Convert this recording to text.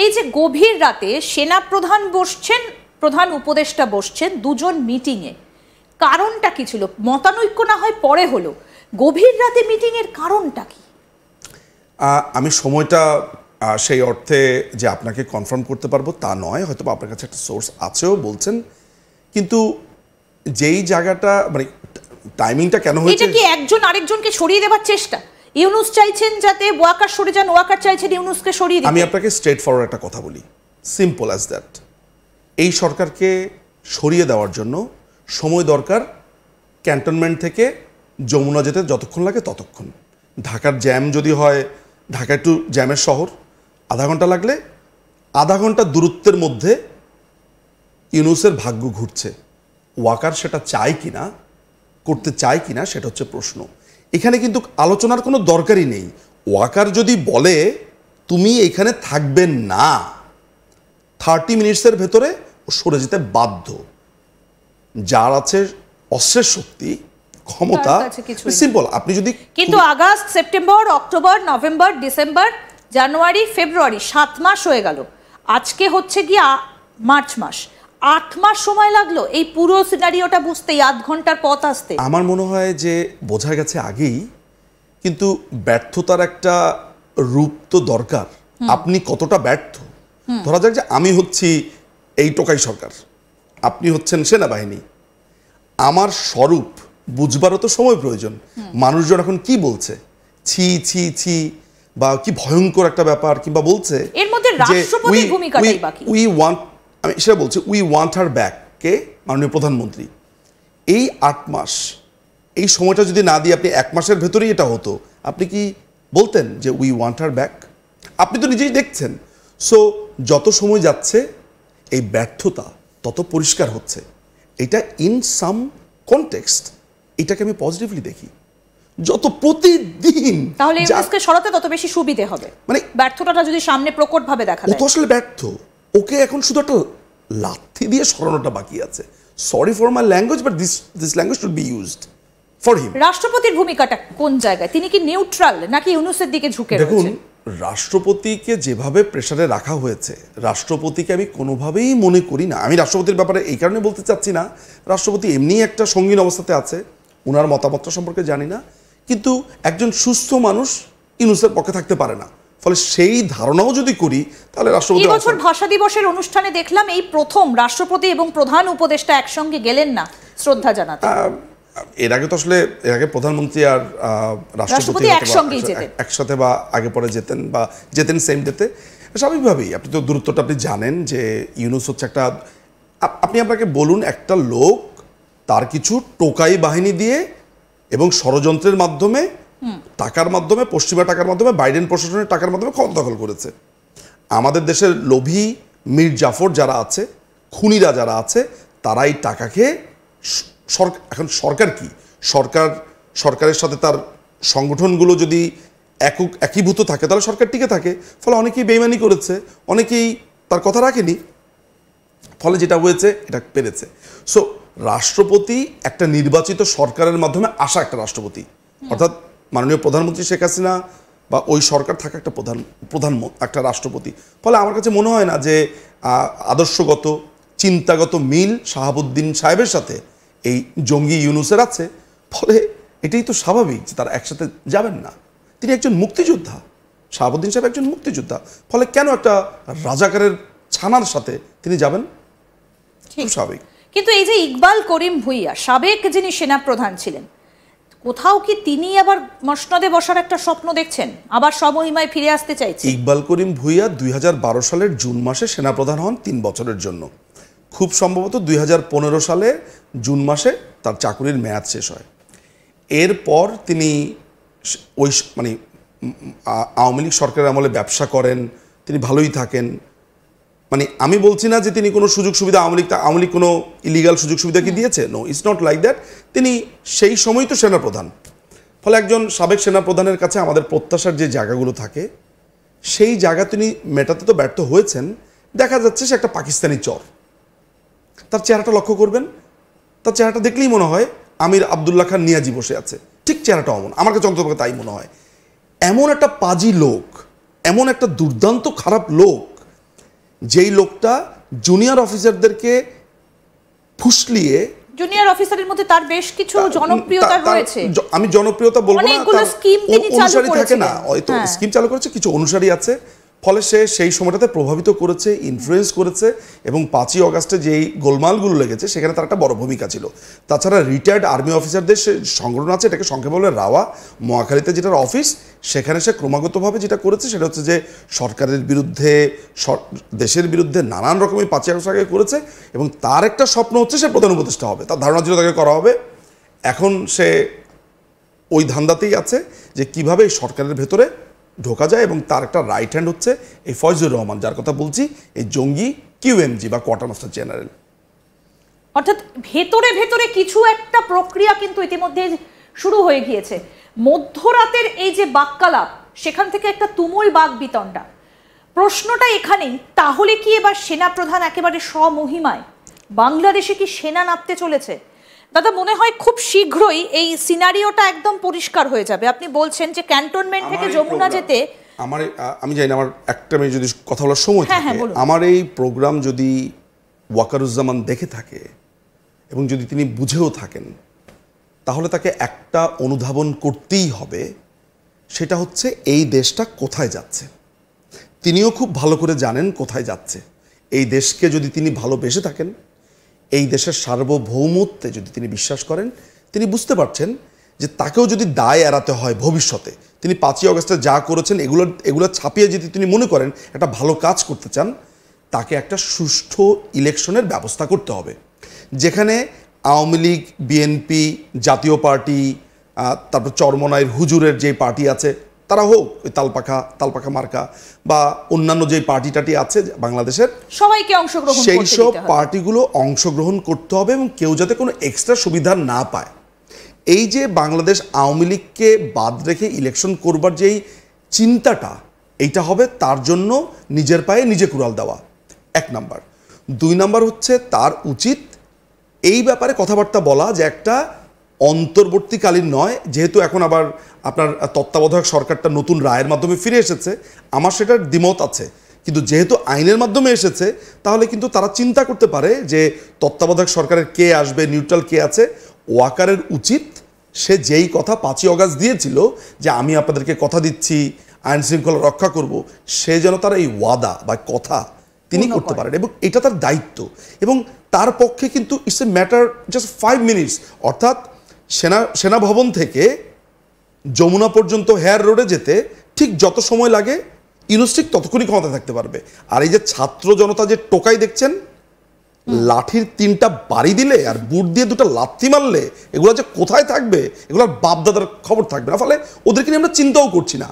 এই যে গভীর রাতে সেনা প্রধান বসছেন, প্রধান উপদেষ্টা বসছেন, দুজন মিটিংয়ে, কারণটা কি ছিল? মতানৈক্য না হয় পরে হলো, গভীর রাতে মিটিং এর কারণটা কি? আমি সময়টা সেই অর্থে যে আপনাকে কনফার্ম করতে পারবো তা নয়, হয়তো আপনার কাছে একটা সোর্স আছেও বলছেন, কিন্তু যেই জায়গাটা মানে টাইমিংটা কেন হয়েছে, এটা কি একজন আরেকজনকে সরিয়ে দেওয়ার চেষ্টা? ইউনূস চাইছেন যাতে ওয়াকার সরে যান, ওয়াকার চাইছেন ইউনূসকে সরিয়ে দিতে। আমি আপনাকে স্ট্রেট ফরওয়ার্ড একটা কথা বলি, সিম্পল অ্যাজ দ্যাট। এই সরকারকে সরিয়ে দেওয়ার জন্য সময় দরকার ক্যান্টনমেন্ট থেকে যমুনা যেতে যতক্ষণ লাগে ততক্ষণ। ঢাকার জ্যাম যদি হয়, ঢাকা একটু জ্যামের শহর, আধা ঘন্টা লাগলে আধা ঘন্টা দূরত্বের মধ্যে ইউনূসের ভাগ্য ঘুরছে। ওয়াকার সেটা চায় কিনা, করতে চায় কিনা, সেটা হচ্ছে প্রশ্ন। এখানে কিন্তু আলোচনার কোনো দরকারই নেই। ওয়াকার যদি বলে তুমি এখানে থাকবে না, 30 মিনিটসের ভেতরে ও সরে যেতে বাধ্য। যার আছে অস্ত্রের শক্তি, ক্ষমতা, সিম্পল। আপনি যদি কিন্তু August, September, October, November, December, January, February 7 মাস হয়ে গেল, আজকে হচ্ছে গিয়ে মার্চ মাস, 8 মাস সময় লাগলো এই পুরো সিনারিওটা বুঝতে, 8 ঘন্টার পথ আসতে। আমার মনে হয় যে বোঝা গেছে আগেই, কিন্তু ব্যর্থতার একটা রূপ তো দরকার। আপনি কতটা ব্যর্থ, ধরা যাক যে আমি হচ্ছি এই টোকাই সরকার, আপনি হচ্ছেন সেনাবাহিনী, আমার স্বরূপ বুঝবারও তো সময় প্রয়োজন। মানুষজন এখন কি বলছে, ছি ছি ছি, বা কি ভয়ঙ্কর একটা ব্যাপার, কিংবা বলছে এর মধ্যে রাষ্ট্রপতির ভূমিকাটাই বাকি। আমি সেটা বলছি, উই ওয়ান্ট হার ব্যাক কে মাননীয় প্রধানমন্ত্রী। এই 8 মাস, এই সময়টা যদি না দিয়ে আপনি 1 মাসের ভেতরেই এটা হতো, আপনি কি বলতেন যে উই ওয়ান্ট হার ব্যাক? আপনি তো নিজেই দেখছেন। সো যত সময় যাচ্ছে এই ব্যর্থতা তত পরিষ্কার হচ্ছে। এটা ইন সাম কনটেক্সট, এটাকে আমি পজিটিভলি দেখি। যত প্রতিদিন তাহলে ইউনূসকে সরাতে তত বেশি সুবিধে হবে, মানে ব্যর্থতাটা যদি সামনে প্রকটভাবে দেখা যায়। ও তো আসলে ব্যর্থ, ওকে এখন শুধু একটা লাথি দিয়ে সরানোটা বাকি আছে। Sorry for my language, but this language should be used for him. রাষ্ট্রপতির ভূমিকাটা কোন জায়গায়? তিনি কি নিউট্রাল নাকি ইউনূসের দিকে ঝুঁকে রয়েছেন? দেখুন, রাষ্ট্রপতিকে যেভাবে প্রেসারে রাখা হয়েছে, রাষ্ট্রপতিকে আমি কোনোভাবেই মনে করি না, আমি রাষ্ট্রপতির ব্যাপারে এই কারণে বলতে চাচ্ছি না, রাষ্ট্রপতি এমনি একটা সঙ্গীন অবস্থাতে আছে, ওনার মতামতটা সম্পর্কে জানি না, কিন্তু একজন সুস্থ মানুষ ইউনূসের পক্ষে থাকতে পারে না। ফলে সেই ধারণাও যদি করি, তাহলে রাষ্ট্রপতি এই বছর ভাষা দিবসের অনুষ্ঠানে দেখলাম এই প্রথম রাষ্ট্রপতি এবং প্রধান উপদেষ্টা একসঙ্গে গেলেন না শ্রদ্ধা জানাতে। এর আগে তো আসলে এর আগে প্রধানমন্ত্রী আর রাষ্ট্রপতি একসাথে বা আগে পরে যেতেন, বা যেতেন সেম ডেতে। স্বাভাবিকভাবেই আপনি তো দূরত্বটা আপনি জানেন যে ইউনূস হচ্ছে একটা, আপনি আপনাকে বলুন, একটা লোক তার কিছু টোকাই বাহিনী দিয়ে এবং ষড়যন্ত্রের মাধ্যমে, টাকার মাধ্যমে, পশ্চিমা টাকার মাধ্যমে, বাইডেন প্রশাসনের টাকার মাধ্যমে ক্ষমতা দখল করেছে। আমাদের দেশের লোভী মীর জাফর যারা আছে, খুনিরা যারা আছে, তারা এই টাকা খেয়ে এখন সরকার কি, সরকারের সাথে তার সংগঠনগুলো যদি একীভূত থাকে তাহলে সরকার টিকে থাকে। ফলে অনেকেই বেইমানি করেছে, অনেকেই তার কথা রাখেনি, ফলে যেটা হয়েছে এটা পেরেছে। সো রাষ্ট্রপতি একটা নির্বাচিত সরকারের মাধ্যমে আসা একটা রাষ্ট্রপতি, অর্থাৎ মাননীয় প্রধানমন্ত্রী শেখ হাসিনা বা ওই সরকার থাকা একটা একটা রাষ্ট্রপতি। ফলে আমার কাছে মনে হয় না যে আদর্শগত চিন্তাগত মিল শাহাবুদ্দিন সাহেবের সাথে এই জঙ্গি ইউনূসের আছে। ফলে এটাই তো স্বাভাবিক যে তারা একসাথে যাবেন না। তিনি একজন মুক্তিযোদ্ধা, শাহাবুদ্দিন সাহেব একজন মুক্তিযোদ্ধা, ফলে কেন একটা রাজাকারের ছানার সাথে তিনি যাবেন? খুব স্বাভাবিক। কিন্তু এই যে ইকবাল করিম ভূঁইয়া, সাবেক যিনি সেনাপ্রধান ছিলেন, কোথাও কি তিনি আবার মসনদে বসার একটা স্বপ্ন দেখছেন, আবার স্বমহিমায় ফিরে আসতে চাইছেন? ইকবাল করিম ভূঁইয়া 2012 সালের জুন মাসে সেনাপ্রধান হন 3 বছরের জন্য। খুব সম্ভবত 2015 সালে জুন মাসে তার চাকুরির মেয়াদ শেষ হয়। এরপর তিনি ওই মানে আওয়ামী লীগ সরকারের আমলে ব্যবসা করেন, তিনি ভালোই থাকেন। মানে আমি বলছি না যে তিনি কোনো সুযোগ সুবিধা, আওয়ামী লীগ কোনো ইলিগাল সুযোগ সুবিধা কি দিয়েছে, no, it's not like that. তিনি সেই সময়ই তো সেনাপ্রধান। ফলে একজন সাবেক সেনাপ্রধানের কাছে আমাদের প্রত্যাশার যে জায়গাগুলো থাকে, সেই জায়গা তিনি মেটাতে তো ব্যর্থ হয়েছেন। দেখা যাচ্ছে সে একটা পাকিস্তানি চর। তার চেহারাটা লক্ষ্য করবেন, তার চেহারাটা দেখলেই মনে হয় আমির আবদুল্লাহ খান নিয়াজি বসে আছে, ঠিক চেহারাটা অমন, আমার কাছে অন্তত তাই মনে হয়। এমন একটা পাজি লোক, এমন একটা দুর্দান্ত খারাপ লোক, যেই লোকটা জুনিয়র অফিসারদেরকে ফুসলিয়ে, জুনিয়র অফিসারের মধ্যে তার বেশ কিছু জনপ্রিয়তা রয়েছে, আমি জনপ্রিয়তা বলবো না, অনেকগুলো স্কিম তিনি চালু করেছেন, থাকে না হয়তো স্কিম চালু করেছে, কিছু অনুসারী আছে, ফলে সে সেই সময়টাতে প্রভাবিত করেছে, ইনফ্লুয়েন্স করেছে, এবং 5ই অগাস্টে যেই গোলমালগুলো লেগেছে সেখানে তার একটা বড় ভূমিকা ছিল। তাছাড়া রিটায়ার্ড আর্মি অফিসারদের সে সংগঠন আছে, এটাকে সংক্ষেপে বলে রাওয়া, মহাখালীতে যেটার অফিস, সেখানে সে ক্রমাগতভাবে যেটা করেছে সেটা হচ্ছে যে সরকারের বিরুদ্ধে, দেশের বিরুদ্ধে নানান রকমের 5ই আগস্ট আগে করেছে, এবং তার একটা স্বপ্ন হচ্ছে সে প্রধান উপদেষ্টা হবে, তার ধারণা ছিল তাকে করা হবে। এখন সে ওই ধান্দাতেই আছে যে কিভাবে এই সরকারের ভেতরে ঢোকা যায়, এবং তার একটা রাইট হ্যান্ড হচ্ছে এই ফয়জুর রহমান, যার কথা বলছি, এই জঙ্গি কিউএমজি বা কোয়ার্টার মাস্টার জেনারেল। অর্থাৎ ভেতরে ভেতরে কিছু একটা প্রক্রিয়া কিন্তু ইতিমধ্যে শুরু হয়ে গিয়েছে। মধ্যরাতের এই যে বাক্যালাপ, সেখান থেকে একটা তুমুল বাক বিতণ্ডা। প্রশ্নটা এখানেই, তাহলে কি এবার সেনাপ্রধান একেবারে স্বমহিমায়? বাংলাদেশে কি সেনা নামতে চলেছে? দাদা, মনে হয় খুব শীঘ্রই এই সিনারিওটা একদম পরিষ্কার হয়ে যাবে। আপনি বলছেন যে ক্যান্টনমেন্ট থেকে যমুনা যেতে, আমি জানি না, আমার একটা মিনিট যদি কথা বলার সময় থাকে, আমার এই প্রোগ্রাম যদি ওয়াকারুজ্জামান দেখে থাকে এবং যদি তিনি বুঝেও থাকেন, তাহলে তাকে একটা অনুধাবন করতেই হবে, সেটা হচ্ছে এই দেশটা কোথায় যাচ্ছে। তিনিও খুব ভালো করে জানেন কোথায় যাচ্ছে। এই দেশকে যদি তিনি ভালোবেসে থাকেন, এই দেশের সার্বভৌমত্বে যদি তিনি বিশ্বাস করেন, তিনি বুঝতে পারছেন যে তাকেও যদি দায় এড়াতে হয় ভবিষ্যতে, তিনি 5ই অগাস্টে যা করেছেন এগুলো ছাপিয়ে যদি তিনি মনে করেন একটা ভালো কাজ করতে চান, তাকে একটা সুষ্ঠু ইলেকশনের ব্যবস্থা করতে হবে, যেখানে আওয়ামী লীগ, বিএনপি, জাতীয় পার্টি, তারপর চরমনাইয়ের হুজুরের যে পার্টি আছে তারা হোক, ওই তালপাখা মার্কা বা অন্যান্য যে পার্টি টাটি আছে বাংলাদেশের, সবাইকে অংশগ্রহণ, সেই সব পার্টিগুলো অংশগ্রহণ করতে হবে, এবং কেউ যাতে কোনো এক্সট্রা সুবিধা না পায়। এই যে বাংলাদেশ আওয়ামী লীগকে বাদ রেখে ইলেকশন করবার যেই চিন্তাটা, এইটা হবে তার জন্য নিজের পায়ে নিজে কুড়াল দেওয়া, 1 নাম্বার। 2 নাম্বার হচ্ছে তার উচিত এই ব্যাপারে কথাবার্তা বলা, যে একটা অন্তর্বর্তীকালীন নয়, যেহেতু এখন আবার আপনার তত্ত্বাবধায়ক সরকারটা নতুন রায়ের মাধ্যমে ফিরে এসেছে, আমার সেটার দ্বিমত আছে, কিন্তু যেহেতু আইনের মাধ্যমে এসেছে, তাহলে কিন্তু তারা চিন্তা করতে পারে যে তত্ত্বাবধায়ক সরকারের কে আসবে, নিউট্রাল কে আছে। ওয়াকারের উচিত সে যেই কথা 5ই অগাস্ট দিয়েছিল যে আমি আপনাদেরকে কথা দিচ্ছি আইন শৃঙ্খলা রক্ষা করব, সে যেন তার এই ওয়াদা বা কথা তিনি করতে পারেন, এবং এটা তার দায়িত্ব। এবং তার পক্ষে কিন্তু it's a matter just 5 minutes, অর্থাৎ সেনা ভবন থেকে যমুনা পর্যন্ত হেয়ার রোডে যেতে ঠিক যত সময় লাগে, ইউনূস ঠিক ততক্ষণই ক্ষমতা থাকতে পারবে। আর এই যে ছাত্র জনতা যে টোকাই দেখছেন, লাঠির 3টা বাড়ি দিলে আর বুট দিয়ে 2টা লাথি মারলে এগুলো যে কোথায় থাকবে, এগুলোর বাপ দাদার খবর থাকবে না, ফলে ওদেরকে নিয়ে আমরা চিন্তাও করছি না।